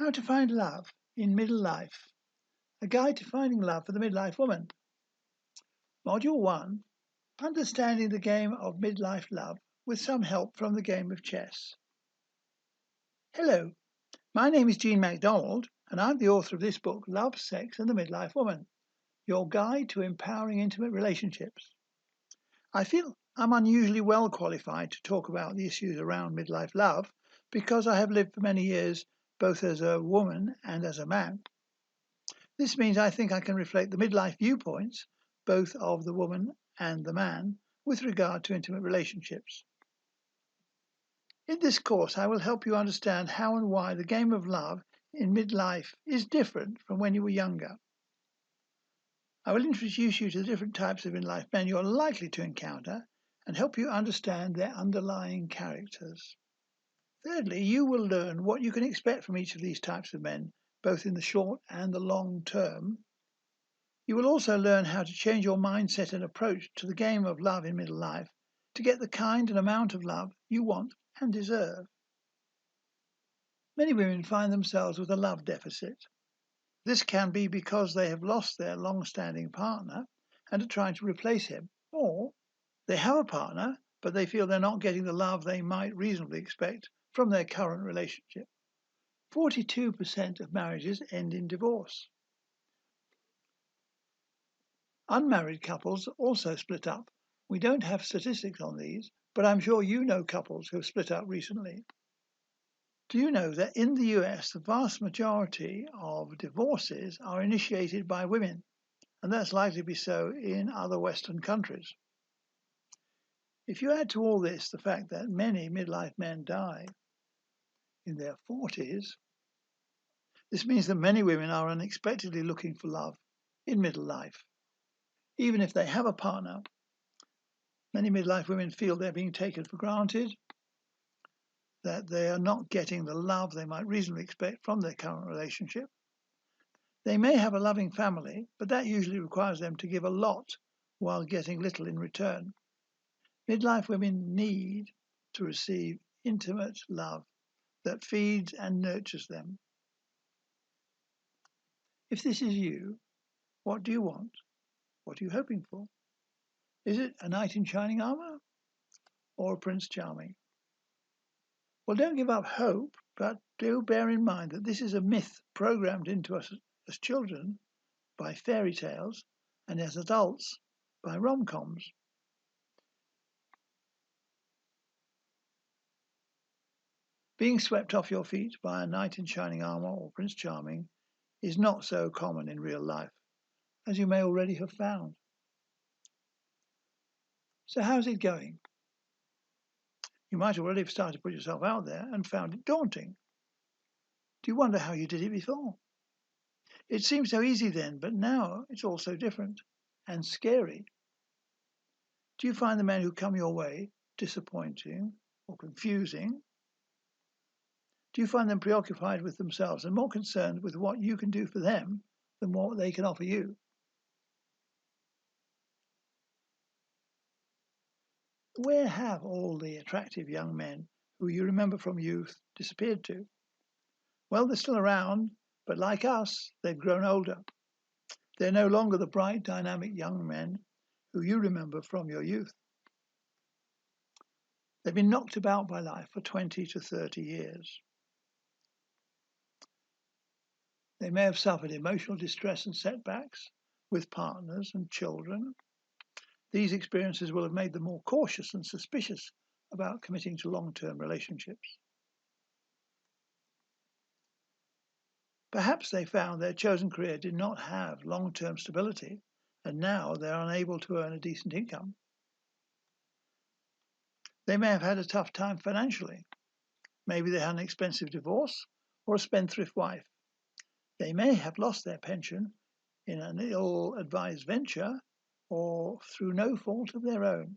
How to Find Love in Middle Life, a guide to finding love for the midlife woman. Module 1, Understanding the Game of Midlife Love with some help from the game of chess. Hello, my name is Jean Macdonald and I'm the author of this book, Love, Sex and the Midlife Woman, your guide to empowering intimate relationships. I feel I'm unusually well qualified to talk about the issues around midlife love because I have lived for many years both as a woman and as a man. This means I think I can reflect the midlife viewpoints, both of the woman and the man, with regard to intimate relationships. In this course, I will help you understand how and why the game of love in midlife is different from when you were younger. I will introduce you to the different types of midlife men you are likely to encounter and help you understand their underlying characters. Thirdly, you will learn what you can expect from each of these types of men, both in the short and the long term. You will also learn how to change your mindset and approach to the game of love in middle life to get the kind and amount of love you want and deserve. Many women find themselves with a love deficit. This can be because they have lost their long-standing partner and are trying to replace him, or they have a partner but they feel they're not getting the love they might reasonably expect from their current relationship. 42% of marriages end in divorce. Unmarried couples also split up. We don't have statistics on these, but I'm sure you know couples who have split up recently. Do you know that in the US, the vast majority of divorces are initiated by women, and that's likely to be so in other Western countries? If you add to all this the fact that many midlife men die in their 40s, this means that many women are unexpectedly looking for love in middle life. Even if they have a partner, many midlife women feel they're being taken for granted, that they are not getting the love they might reasonably expect from their current relationship. They may have a loving family, but that usually requires them to give a lot while getting little in return. Midlife women need to receive intimate love that feeds and nurtures them. If this is you, what do you want? What are you hoping for? Is it a knight in shining armor or a Prince Charming? Well, don't give up hope, but do bear in mind that this is a myth programmed into us as children by fairy tales and as adults by rom-coms. Being swept off your feet by a knight in shining armor or Prince Charming is not so common in real life, as you may already have found. So how's it going? You might already have started to put yourself out there and found it daunting. Do you wonder how you did it before? It seemed so easy then, but now it's all so different and scary. Do you find the men who come your way disappointing or confusing? Do you find them preoccupied with themselves and more concerned with what you can do for them than what they can offer you? Where have all the attractive young men who you remember from youth disappeared to? Well, they're still around, but like us, they've grown older. They're no longer the bright, dynamic young men who you remember from your youth. They've been knocked about by life for 20 to 30 years. They may have suffered emotional distress and setbacks with partners and children. These experiences will have made them more cautious and suspicious about committing to long-term relationships. Perhaps they found their chosen career did not have long-term stability, and now they're unable to earn a decent income. They may have had a tough time financially. Maybe they had an expensive divorce or a spendthrift wife. They may have lost their pension in an ill-advised venture or through no fault of their own.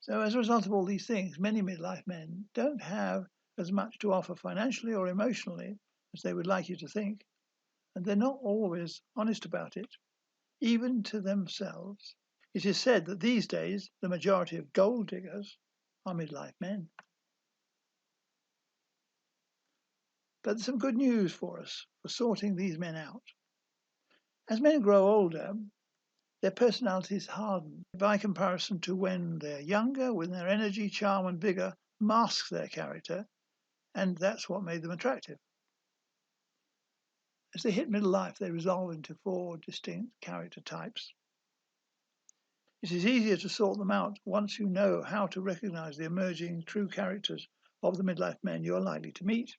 So as a result of all these things, many midlife men don't have as much to offer financially or emotionally as they would like you to think, and they're not always honest about it, even to themselves. It is said that these days the majority of gold diggers are midlife men. But there's some good news for us for sorting these men out. As men grow older, their personalities harden by comparison to when they're younger, when their energy, charm, and vigor masks their character, and that's what made them attractive. As they hit middle life, they resolve into 4 distinct character types. It is easier to sort them out once you know how to recognize the emerging true characters of the midlife men you are likely to meet.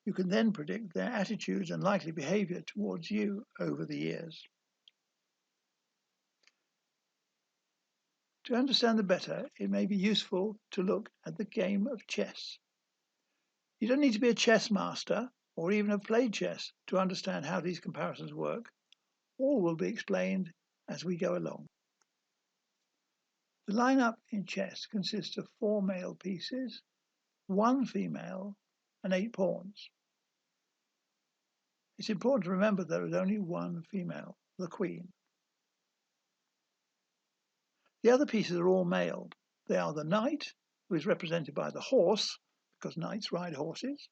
You can then predict their attitudes and likely behavior towards you over the years. To understand them better, it may be useful to look at the game of chess. You don't need to be a chess master or even have played chess to understand how these comparisons work. All will be explained as we go along. The lineup in chess consists of 4 male pieces, 1 female, and 8 pawns. It's important to remember there is only 1 female, the queen. The other pieces are all male. They are the knight, who is represented by the horse, because knights ride horses,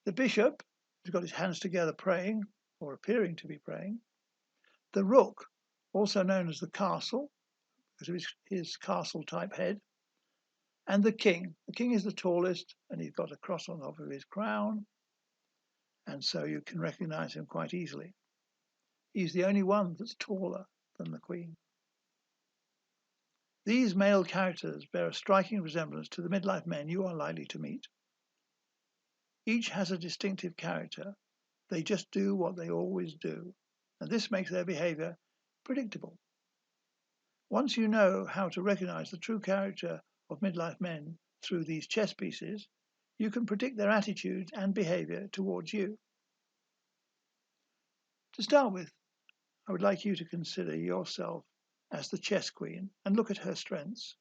the bishop, who's got his hands together praying, or appearing to be praying, the rook, also known as the castle, because of his castle-type head, and the king. The king is the tallest, and he's got a cross on top of his crown, and so you can recognize him quite easily. He's the only one that's taller than the queen. These male characters bear a striking resemblance to the midlife men you are likely to meet. Each has a distinctive character. They just do what they always do, and this makes their behavior predictable. Once you know how to recognize the true character of midlife men through these chess pieces, you can predict their attitudes and behavior towards you. To start with, I would like you to consider yourself as the chess queen and look at her strengths.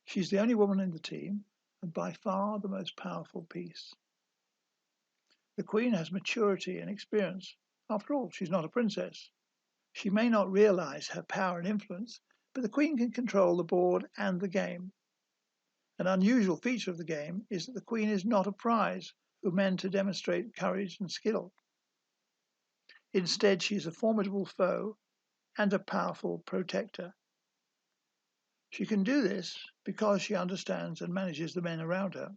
She's the only woman in the team and by far the most powerful piece. The queen has maturity and experience. After all, she's not a princess. She may not realize her power and influence, but the queen can control the board and the game. An unusual feature of the game is that the queen is not a prize for men to demonstrate courage and skill. Instead, she is a formidable foe and a powerful protector. She can do this because she understands and manages the men around her.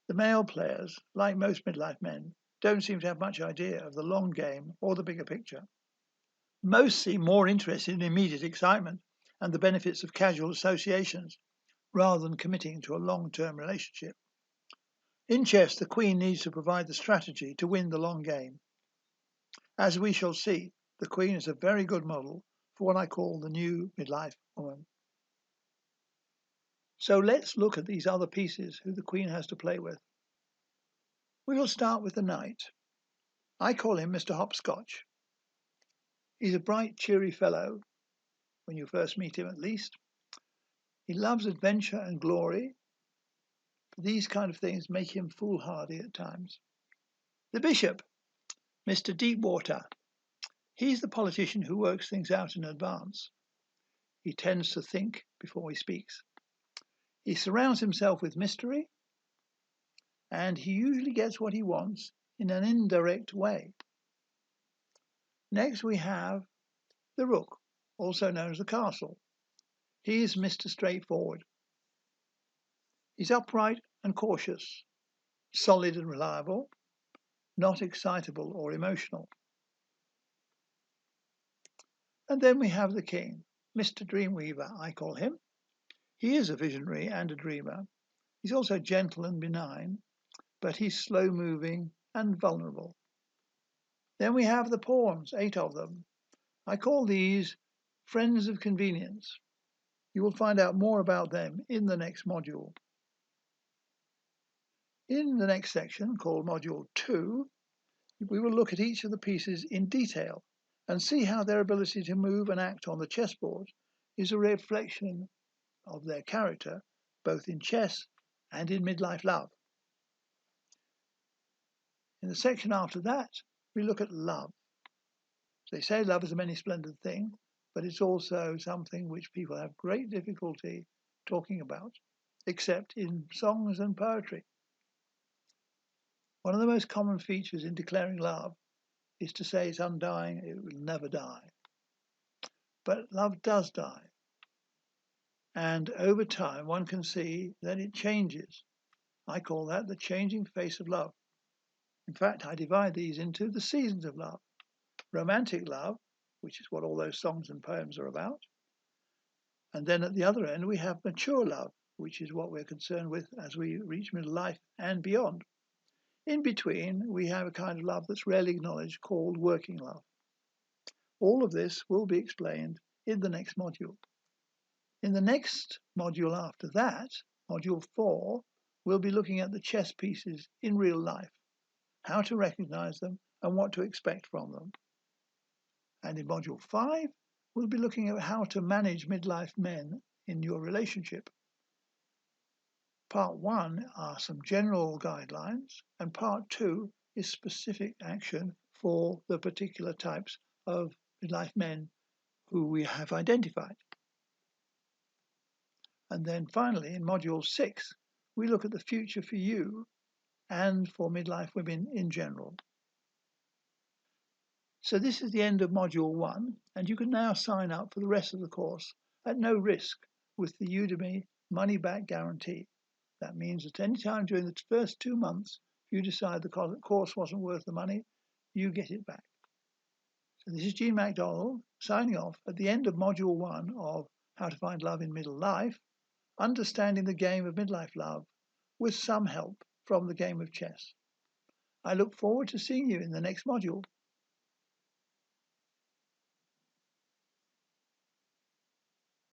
The male players, like most midlife men, don't seem to have much idea of the long game or the bigger picture. Most seem more interested in immediate excitement and the benefits of casual associations rather than committing to a long-term relationship. In chess, the queen needs to provide the strategy to win the long game. As we shall see, the queen is a very good model for what I call the new midlife woman. So let's look at these other pieces who the queen has to play with. We will start with the knight. I call him Mr. Hopscotch. He's a bright, cheery fellow, when you first meet him at least. He loves adventure and glory. These kind of things make him foolhardy at times. The bishop, Mr. Deepwater. He's the politician who works things out in advance. He tends to think before he speaks. He surrounds himself with mystery, and he usually gets what he wants in an indirect way. Next we have the rook, also known as the castle. He is Mr. Straightforward. He's upright and cautious, solid and reliable, not excitable or emotional. And then we have the king, Mr. Dreamweaver, I call him. He is a visionary and a dreamer. He's also gentle and benign, but he's slow-moving and vulnerable. Then we have the pawns, 8 of them. I call these friends of convenience. You will find out more about them in the next module. In the next section, called Module 2, we will look at each of the pieces in detail and see how their ability to move and act on the chessboard is a reflection of their character, both in chess and in midlife love. In the section after that, we look at love. They say love is a many splendid thing, but it's also something which people have great difficulty talking about, except in songs and poetry. One of the most common features in declaring love is to say it's undying, it will never die. But love does die. And over time, one can see that it changes. I call that the changing face of love. In fact, I divide these into the seasons of love. Romantic love, which is what all those songs and poems are about. And then at the other end, we have mature love, which is what we're concerned with as we reach middle life and beyond. In between, we have a kind of love that's rarely acknowledged called working love. All of this will be explained in the next module. In the next module after that, module 4, we'll be looking at the chess pieces in real life, how to recognize them and what to expect from them. And in module 5, we'll be looking at how to manage midlife men in your relationship. Part 1 are some general guidelines, and Part 2 is specific action for the particular types of midlife men who we have identified. And then finally, in Module 6, we look at the future for you and for midlife women in general. So this is the end of Module 1, and you can now sign up for the rest of the course at no risk with the Udemy money-back guarantee. That means that any time during the first 2 months, if you decide the course wasn't worth the money, you get it back. So this is Gene Macdonald signing off at the end of Module 1 of How to Find Love in Middle Life, understanding the game of midlife love with some help from the game of chess. I look forward to seeing you in the next module.